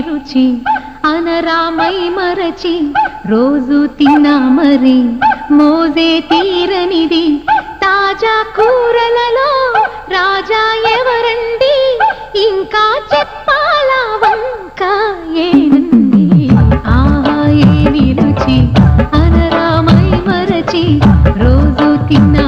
రుచి అనరామై మరచి రోజు తిన్నా మరి మోజే తీరనిది తాజా కూరలలో రాజా ఎవరండి ఇంకా చెప్పాలా వంక ఏనండి ఆహా ఏమి రుచి అనరామై మరచి రోజు తిన్నా